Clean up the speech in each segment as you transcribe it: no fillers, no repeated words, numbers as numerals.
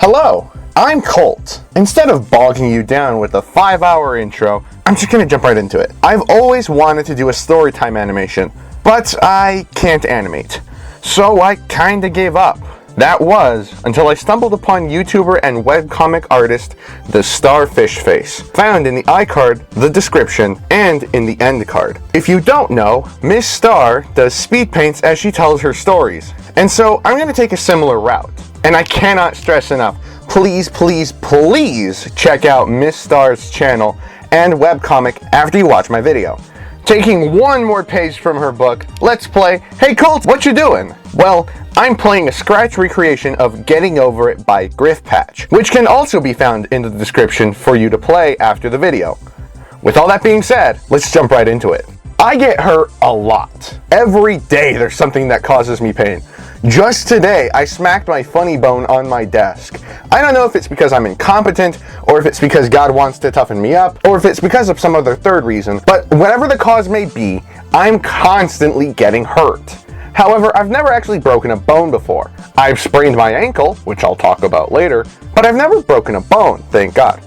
Hello, I'm Colt. Instead of bogging you down with a 5-hour intro, I'm just gonna jump right into it. I've always wanted to do a storytime animation, but I can't animate. So I kinda gave up. That was until I stumbled upon YouTuber and webcomic artist TheStarfishface, found in the iCard, the description, and in the end card. If you don't know, Miss Star does speed paints as she tells her stories, and so I'm gonna take a similar route. And I cannot stress enough, please check out Miss Star's channel and webcomic after you watch my video. Taking one more page from her book, let's play Hey Colt, what you doing? Well, I'm playing a scratch recreation of Getting Over It by Griff Patch, which can also be found in the description for you to play after the video. With all that being said, let's jump right into it. I get hurt a lot. Every day there's something that causes me pain. Just today, I smacked my funny bone on my desk. I don't know if it's because I'm incompetent, or if it's because God wants to toughen me up, or if it's because of some other third reason, but whatever the cause may be, I'm constantly getting hurt. However, I've never actually broken a bone before. I've sprained my ankle, which I'll talk about later, but I've never broken a bone, thank God.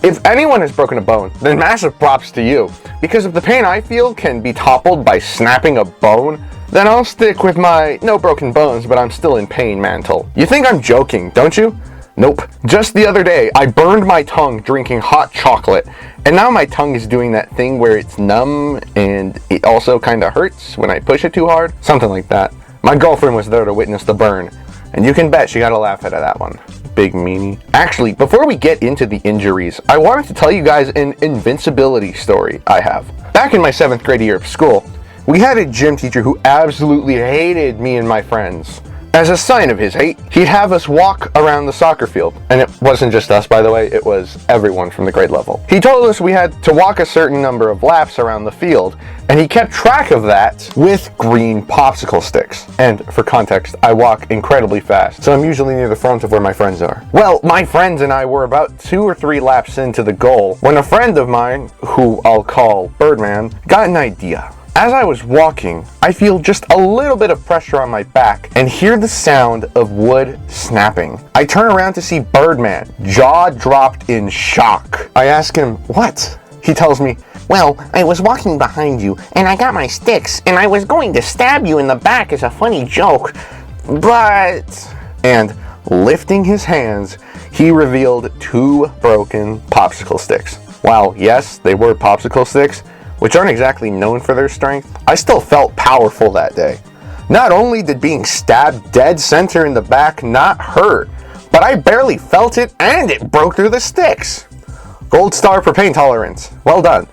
If anyone has broken a bone, then massive props to you, because if the pain I feel can be toppled by snapping a bone, then I'll stick with my no broken bones, but I'm still in pain mantle. You think I'm joking, don't you? Nope. Just the other day, I burned my tongue drinking hot chocolate, and now my tongue is doing that thing where it's numb, and it also kinda hurts when I push it too hard. Something like that. My girlfriend was there to witness the burn, and you can bet she got a laugh out of that one. Big meanie. Actually, before we get into the injuries, I wanted to tell you guys an invincibility story I have. Back in my 7th grade year of school, we had a gym teacher who absolutely hated me and my friends. As a sign of his hate, he'd have us walk around the soccer field. And it wasn't just us, by the way, it was everyone from the grade level. He told us we had to walk a certain number of laps around the field, and he kept track of that with green popsicle sticks. And for context, I walk incredibly fast, so I'm usually near the front of where my friends are. Well, my friends and I were about 2 or 3 laps into the goal when a friend of mine, who I'll call Birdman, got an idea. As I was walking, I feel just a little bit of pressure on my back and hear the sound of wood snapping. I turn around to see Birdman, jaw dropped in shock. I ask him, what? He tells me, well, I was walking behind you and I got my sticks and I was going to stab you in the back as a funny joke, but... And lifting his hands, he revealed 2 broken popsicle sticks. While yes, they were popsicle sticks, which aren't exactly known for their strength, I still felt powerful that day. Not only did being stabbed dead center in the back not hurt, but I barely felt it and it broke through the sticks. Gold star for pain tolerance. Well done.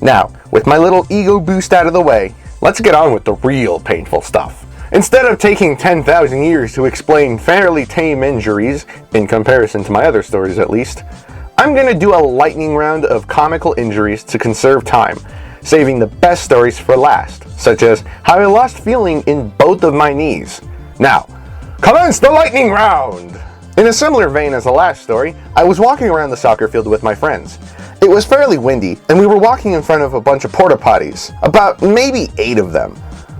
Now, with my little ego boost out of the way, let's get on with the real painful stuff. Instead of taking 10,000 years to explain fairly tame injuries, in comparison to my other stories at least, I'm gonna do a lightning round of comical injuries to conserve time, saving the best stories for last, such as how I lost feeling in both of my knees. Now, commence the lightning round! In a similar vein as the last story, I was walking around the soccer field with my friends. It was fairly windy, and we were walking in front of a bunch of porta potties, about maybe 8 of them,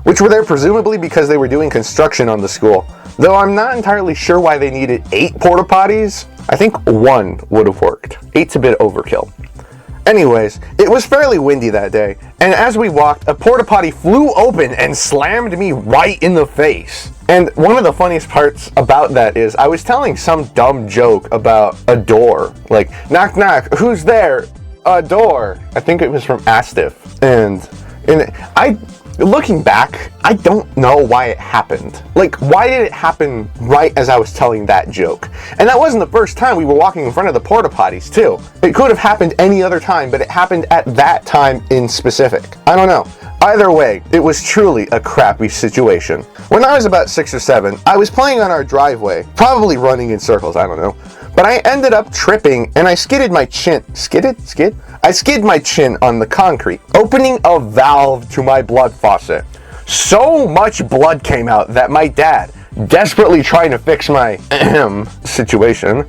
which were there presumably because they were doing construction on the school, though I'm not entirely sure why they needed 8 porta potties. I think 1 would have worked. 8's a bit overkill. Anyways, it was fairly windy that day, and as we walked, a porta potty flew open and slammed me right in the face. And one of the funniest parts about that is I was telling some dumb joke about a door, like, knock knock, who's there? A door. I think it was from Astiff. And looking back, I don't know why it happened. Like, why did it happen right as I was telling that joke? And that wasn't the first time we were walking in front of the porta potties, too. It could have happened any other time, but it happened at that time in specific. I don't know. Either way, it was truly a crappy situation. When I was about 6 or 7, I was playing on our driveway, probably running in circles, I don't know. But I ended up tripping and I skidded my chin. I skid my chin on the concrete, opening a valve to my blood faucet. So much blood came out that my dad, desperately trying to fix my situation,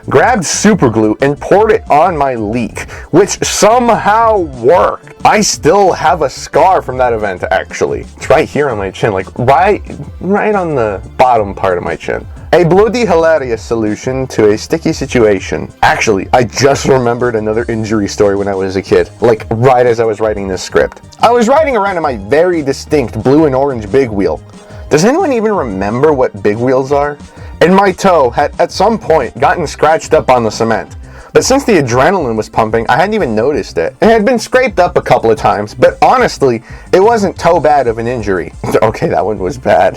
grabbed super glue and poured it on my leak, which somehow worked. I still have a scar from that event, actually. It's right here on my chin, like right on the bottom part of my chin. A bloody hilarious solution to a sticky situation. Actually, I just remembered another injury story when I was a kid, like right as I was writing this script. I was riding around in my very distinct blue and orange big wheel. Does anyone even remember what big wheels are? And my toe had at some point gotten scratched up on the cement. But since the adrenaline was pumping, I hadn't even noticed it. It had been scraped up a couple of times, but honestly, it wasn't so bad of an injury. Okay, that one was bad.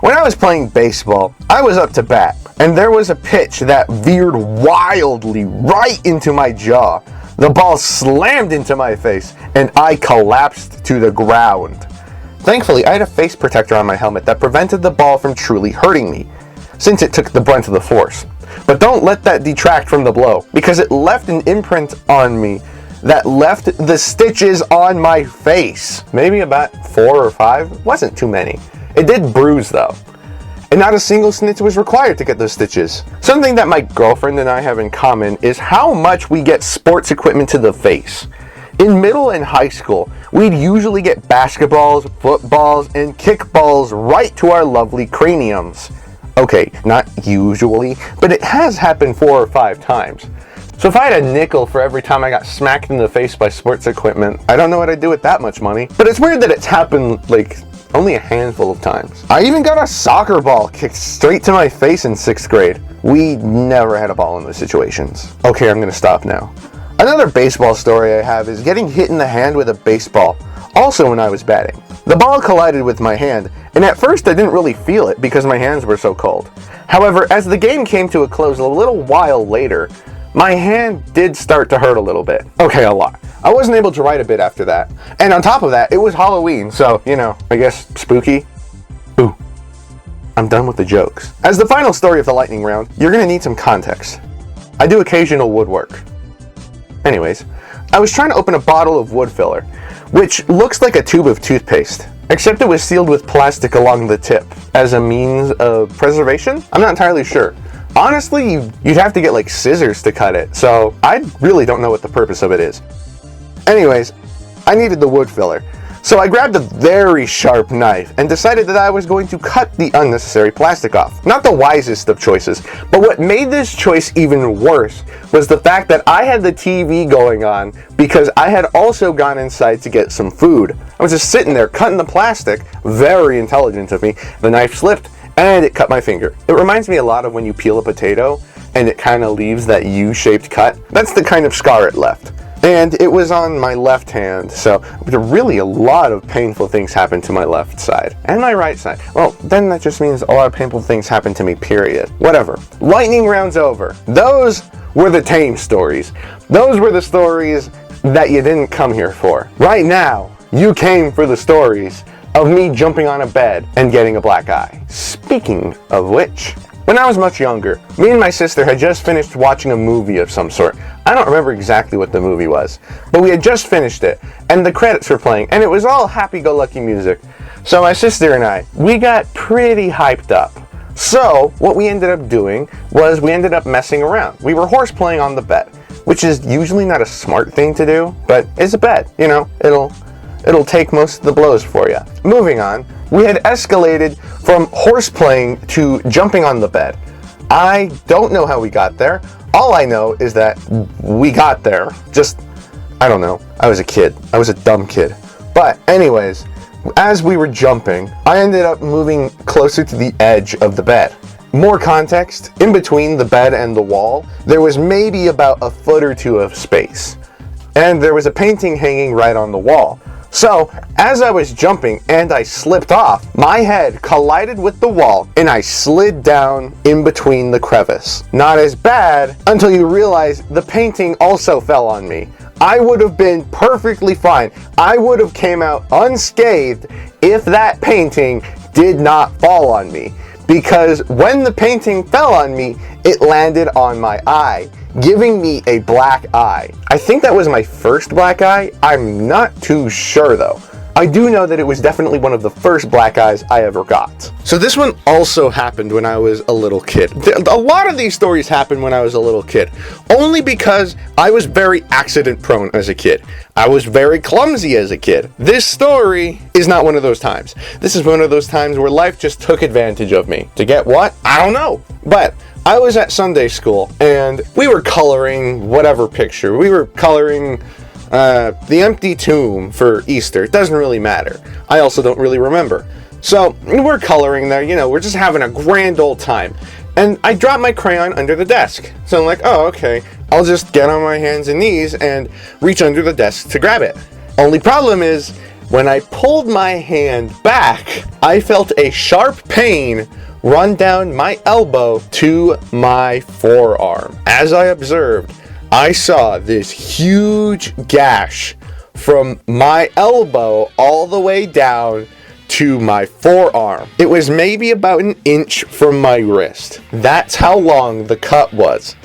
When I was playing baseball, I was up to bat, and there was a pitch that veered wildly right into my jaw. The ball slammed into my face, and I collapsed to the ground. Thankfully, I had a face protector on my helmet that prevented the ball from truly hurting me, since it took the brunt of the force. But don't let that detract from the blow, because it left an imprint on me that left the stitches on my face. Maybe about 4 or 5, wasn't too many. It did bruise though, and not a single stitch was required to get those stitches. Something that my girlfriend and I have in common is how much we get sports equipment to the face. In middle and high school, we'd usually get basketballs, footballs, and kickballs right to our lovely craniums. Okay, not usually, but it has happened 4 or 5 times. So if I had a nickel for every time I got smacked in the face by sports equipment, I don't know what I'd do with that much money. But it's weird that it's happened like only a handful of times. I even got a soccer ball kicked straight to my face in 6th grade. We never had a ball in those situations. Okay, I'm gonna stop now. Another baseball story I have is getting hit in the hand with a baseball, also when I was batting. The ball collided with my hand, and at first I didn't really feel it because my hands were so cold. However, as the game came to a close a little while later, my hand did start to hurt a little bit. Okay, a lot. I wasn't able to write a bit after that. And on top of that, it was Halloween, so, you know, I guess spooky. Ooh, I'm done with the jokes. As the final story of the lightning round, you're gonna need some context. I do occasional woodwork. Anyways, I was trying to open a bottle of wood filler, which looks like a tube of toothpaste, except it was sealed with plastic along the tip as a means of preservation? I'm not entirely sure. Honestly, you'd have to get like scissors to cut it, so I really don't know what the purpose of it is. Anyways, I needed the wood filler, so I grabbed a very sharp knife and decided that I was going to cut the unnecessary plastic off. Not the wisest of choices, but what made this choice even worse was the fact that I had the TV going on because I had also gone inside to get some food. I was just sitting there cutting the plastic, very intelligent of me. The knife slipped and it cut my finger. It reminds me a lot of when you peel a potato and it kind of leaves that U-shaped cut. That's the kind of scar it left. And it was on my left hand, so really a lot of painful things happened to my left side. And my right side. Well, then that just means a lot of painful things happened to me, period. Whatever. Lightning round's over. Those were the tame stories. Those were the stories that you didn't come here for. Right now, you came for the stories of me jumping on a bed and getting a black eye. Speaking of which, when I was much younger, me and my sister had just finished watching a movie of some sort. I don't remember exactly what the movie was, but we had just finished it, and the credits were playing, and it was all happy-go-lucky music. So my sister and I, we got pretty hyped up. So what we ended up doing was we ended up messing around. We were horseplaying on the bed, which is usually not a smart thing to do, but it's a bed, you know, it'll take most of the blows for you. Moving on, we had escalated from horseplaying to jumping on the bed. I don't know how we got there. All I know is that we got there. I don't know. I was a kid. I was a dumb kid. But anyways, as we were jumping, I ended up moving closer to the edge of the bed. More context, in between the bed and the wall, there was maybe about a foot or two of space. And there was a painting hanging right on the wall. So, as I was jumping and I slipped off, my head collided with the wall and I slid down in between the crevice. Not as bad until you realize the painting also fell on me. I would have been perfectly fine. I would have came out unscathed if that painting did not fall on me. Because when the painting fell on me, it landed on my eye, giving me a black eye. I think that was my first black eye. I'm not too sure though. I do know that it was definitely one of the first black eyes I ever got. So this one also happened when I was a little kid. A lot of these stories happened when I was a little kid, only because I was very accident prone as a kid. I was very clumsy as a kid. This story is not one of those times. This is one of those times where life just took advantage of me. To get what? I don't know. But I was at Sunday school, and we were coloring whatever picture. We were coloring the empty tomb for Easter. It doesn't really matter. I also don't really remember. So we're coloring there, you know, we're just having a grand old time. And I dropped my crayon under the desk. So I'm like, oh, okay, I'll just get on my hands and knees and reach under the desk to grab it. Only problem is, when I pulled my hand back, I felt a sharp pain run down my elbow to my forearm. As I observed, I saw this huge gash from my elbow all the way down to my forearm. It was maybe about an inch from my wrist. That's how long the cut was.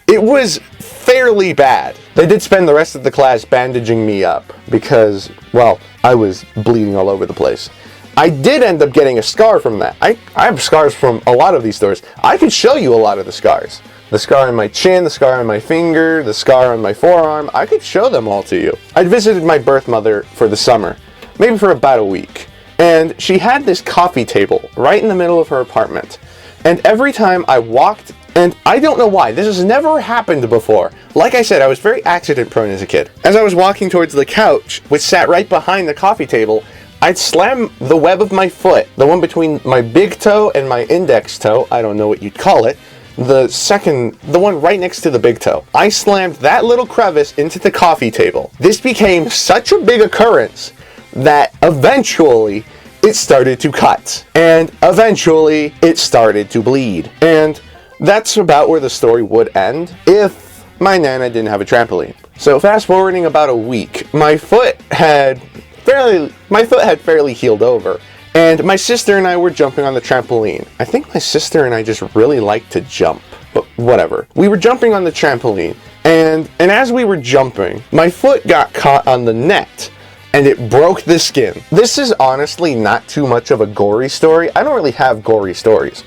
It was fairly bad. They did spend the rest of the class bandaging me up because, well, I was bleeding all over the place. I did end up getting a scar from that. I have scars from a lot of these stories. I could show you a lot of the scars. The scar on my chin, the scar on my finger, the scar on my forearm. I could show them all to you. I visited my birth mother for the summer, maybe for about a week. And she had this coffee table right in the middle of her apartment. And every time I walked, and I don't know why, this has never happened before. Like I said, I was very accident prone as a kid. As I was walking towards the couch, which sat right behind the coffee table, I'd slam the web of my foot, the one between my big toe and my index toe, I don't know what you'd call it, the one right next to the big toe. I slammed that little crevice into the coffee table. This became such a big occurrence that eventually it started to cut. And eventually it started to bleed. And that's about where the story would end if my nana didn't have a trampoline. So fast forwarding about a week, my foot had fairly healed over. And my sister and I were jumping on the trampoline. I think my sister and I just really like to jump, but whatever. We were jumping on the trampoline, and as we were jumping, my foot got caught on the net, and it broke the skin. This is honestly not too much of a gory story. I don't really have gory stories.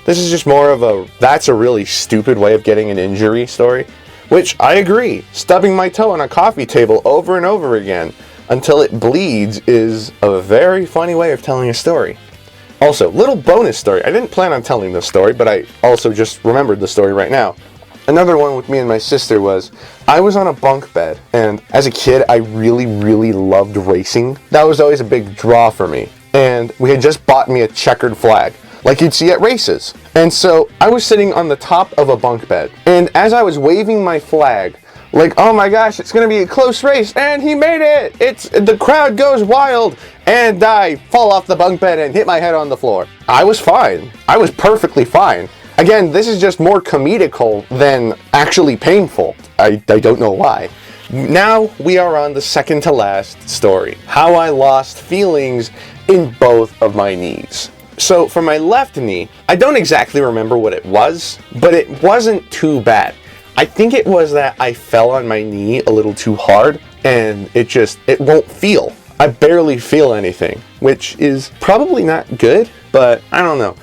This is just more of a, that's a really stupid way of getting an injury story, which I agree. Stubbing my toe on a coffee table over and over again until it bleeds is a very funny way of telling a story. Also, little bonus story. I didn't plan on telling this story, but I also just remembered the story right now. Another one with me and my sister was, I was on a bunk bed, and as a kid, I really, really loved racing. That was always a big draw for me. And we had just bought me a checkered flag, like you'd see at races. And so I was sitting on the top of a bunk bed, and as I was waving my flag, like, oh my gosh, it's gonna be a close race, and he made it! The crowd goes wild, and I fall off the bunk bed and hit my head on the floor. I was fine. I was perfectly fine. Again, this is just more comedical than actually painful. I don't know why. Now we are on the second to last story. How I lost feelings in both of my knees. So for my left knee, I don't exactly remember what it was, but it wasn't too bad. I think it was that I fell on my knee a little too hard, and it won't feel. I barely feel anything, which is probably not good, but I don't know.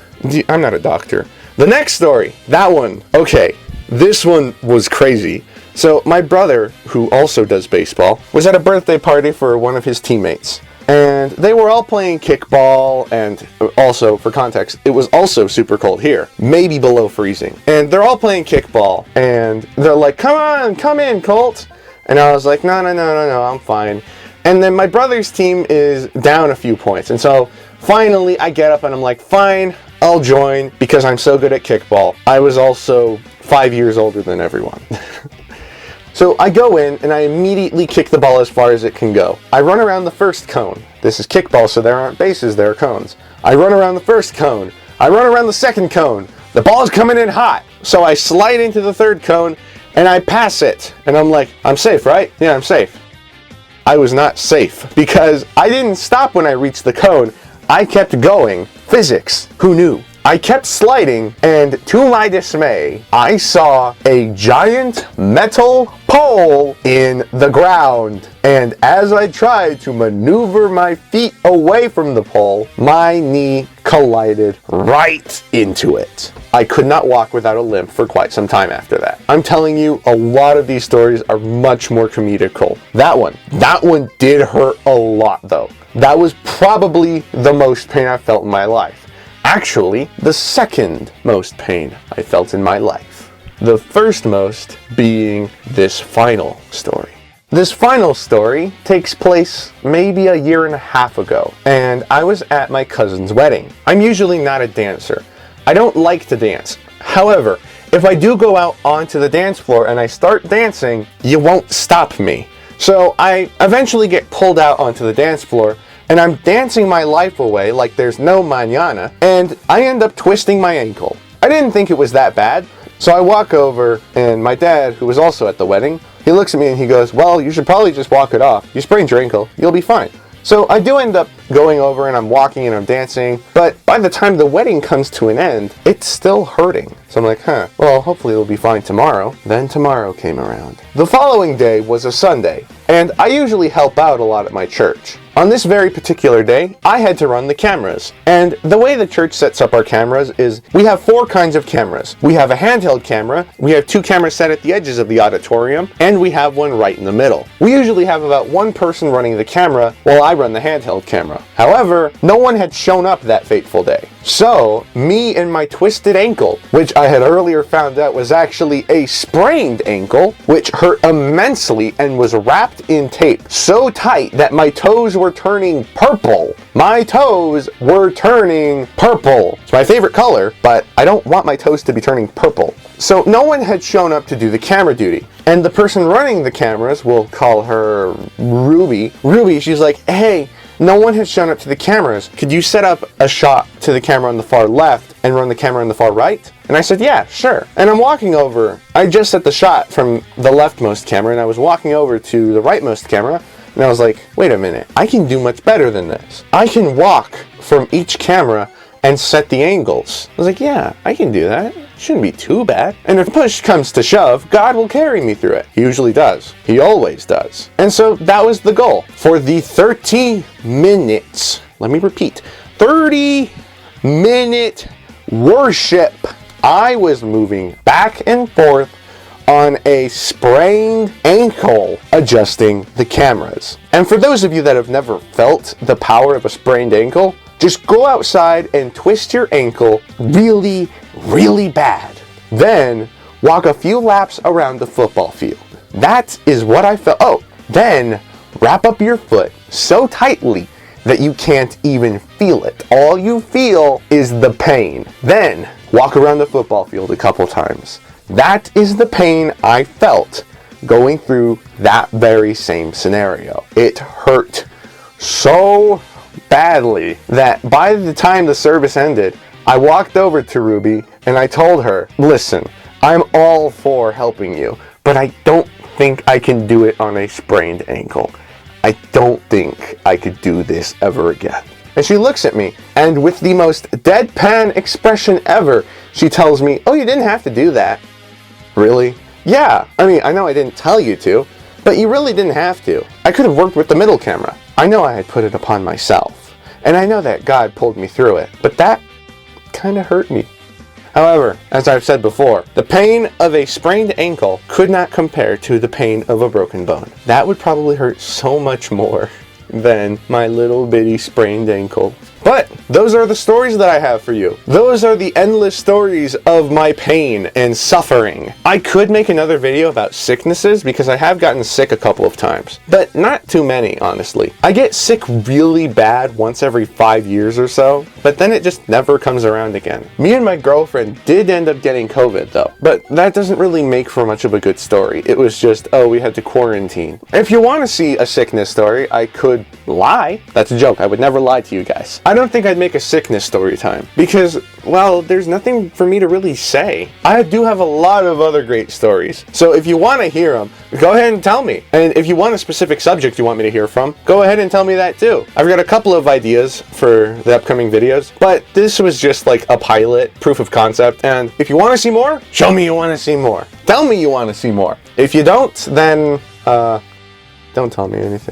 I'm not a doctor. The next story, that one, okay, this one was crazy. So my brother, who also does baseball, was at a birthday party for one of his teammates. And they were all playing kickball, and also, for context, it was also super cold here, maybe below freezing. And they're all playing kickball, and they're like, come on, come in, Colt. And I was like, no, I'm fine. And then my brother's team is down a few points, and so finally I get up and I'm like, fine, I'll join, because I'm so good at kickball. I was also 5 years older than everyone. So I go in and I immediately kick the ball as far as it can go. I run around the first cone. This is kickball, so there aren't bases, there are cones. I run around the first cone. I run around the second cone. The ball is coming in hot. So I slide into the third cone and I pass it. And I'm like, I'm safe, right? Yeah, I'm safe. I was not safe because I didn't stop when I reached the cone. I kept going. Physics. Who knew? I kept sliding, and to my dismay, I saw a giant metal pole in the ground. And as I tried to maneuver my feet away from the pole, my knee collided right into it. I could not walk without a limp for quite some time after that. I'm telling you, a lot of these stories are much more comedical. That one did hurt a lot though. That was probably the most pain I felt in my life. Actually, the second most pain I felt in my life. The first most being this final story. This final story takes place maybe a year and a half ago, and I was at my cousin's wedding. I'm usually not a dancer. I don't like to dance. However, if I do go out onto the dance floor and I start dancing, you won't stop me. So I eventually get pulled out onto the dance floor, and I'm dancing my life away like there's no mañana, and I end up twisting my ankle. I didn't think it was that bad, so I walk over, and my dad, who was also at the wedding, he looks at me and he goes, well, you should probably just walk it off. You sprained your ankle, you'll be fine. So I do end up going over and I'm walking and I'm dancing, but by the time the wedding comes to an end, it's still hurting. So I'm like, well, hopefully it'll be fine tomorrow. Then tomorrow came around. The following day was a Sunday, and I usually help out a lot at my church. On this very particular day, I had to run the cameras. And the way the church sets up our cameras is we have 4 kinds of cameras. We have a handheld camera, we have 2 cameras set at the edges of the auditorium, and we have one right in the middle. We usually have about 1 person running the camera while I run the handheld camera. However, no one had shown up that fateful day. So, me and my twisted ankle, which I had earlier found out was actually a sprained ankle, which hurt immensely and was wrapped in tape so tight that my toes were turning purple. My toes were turning purple. It's my favorite color, but I don't want my toes to be turning purple. So no one had shown up to do the camera duty. And the person running the cameras, we'll call her Ruby. Ruby, she's like, hey, no one has shown up to the cameras. Could you set up a shot to the camera on the far left and run the camera on the far right? And I said, yeah, sure. And I'm walking over. I just set the shot from the leftmost camera, and I was walking over to the rightmost camera, and I was like, wait a minute, I can do much better than this. I can walk from each camera and set the angles. I was like, yeah, I can do that. Shouldn't be too bad. And if push comes to shove, God will carry me through it. He usually does. He always does. And so that was the goal. For the 30 minutes, let me repeat, 30-minute worship, I was moving back and forth on a sprained ankle adjusting the cameras. And for those of you that have never felt the power of a sprained ankle, just go outside and twist your ankle really, really bad. Then walk a few laps around the football field. That is what I felt. Oh, then wrap up your foot so tightly that you can't even feel it. All you feel is the pain. Then walk around the football field a couple times. That is the pain I felt going through that very same scenario. It hurt so badly that by the time the service ended, I walked over to Ruby and I told her, listen, I'm all for helping you, but I don't think I can do it on a sprained ankle. I don't think I could do this ever again. And she looks at me, and with the most deadpan expression ever, she tells me, oh, you didn't have to do that. Really? Yeah, I mean, I know I didn't tell you to, but you really didn't have to. I could have worked with the middle camera. I know I had put it upon myself, and I know that God pulled me through it, but that kind of hurt me. However, as I've said before, the pain of a sprained ankle could not compare to the pain of a broken bone. That would probably hurt so much more than my little bitty sprained ankle. But those are the stories that I have for you. Those are the endless stories of my pain and suffering. I could make another video about sicknesses because I have gotten sick a couple of times, but not too many, honestly. I get sick really bad once every 5 years or so, but then it just never comes around again. Me and my girlfriend did end up getting COVID though, but that doesn't really make for much of a good story. It was just, oh, we had to quarantine. If you want to see a sickness story, I could lie. That's a joke. I would never lie to you guys. I don't think I'd make a sickness story time because, well, there's nothing for me to really say. I do have a lot of other great stories. So if you want to hear them, go ahead and tell me. And if you want a specific subject you want me to hear from, go ahead and tell me that too. I've got a couple of ideas for the upcoming videos, but this was just like a pilot, proof of concept. And if you want to see more, show me you want to see more. Tell me you want to see more. If you don't, then, don't tell me anything.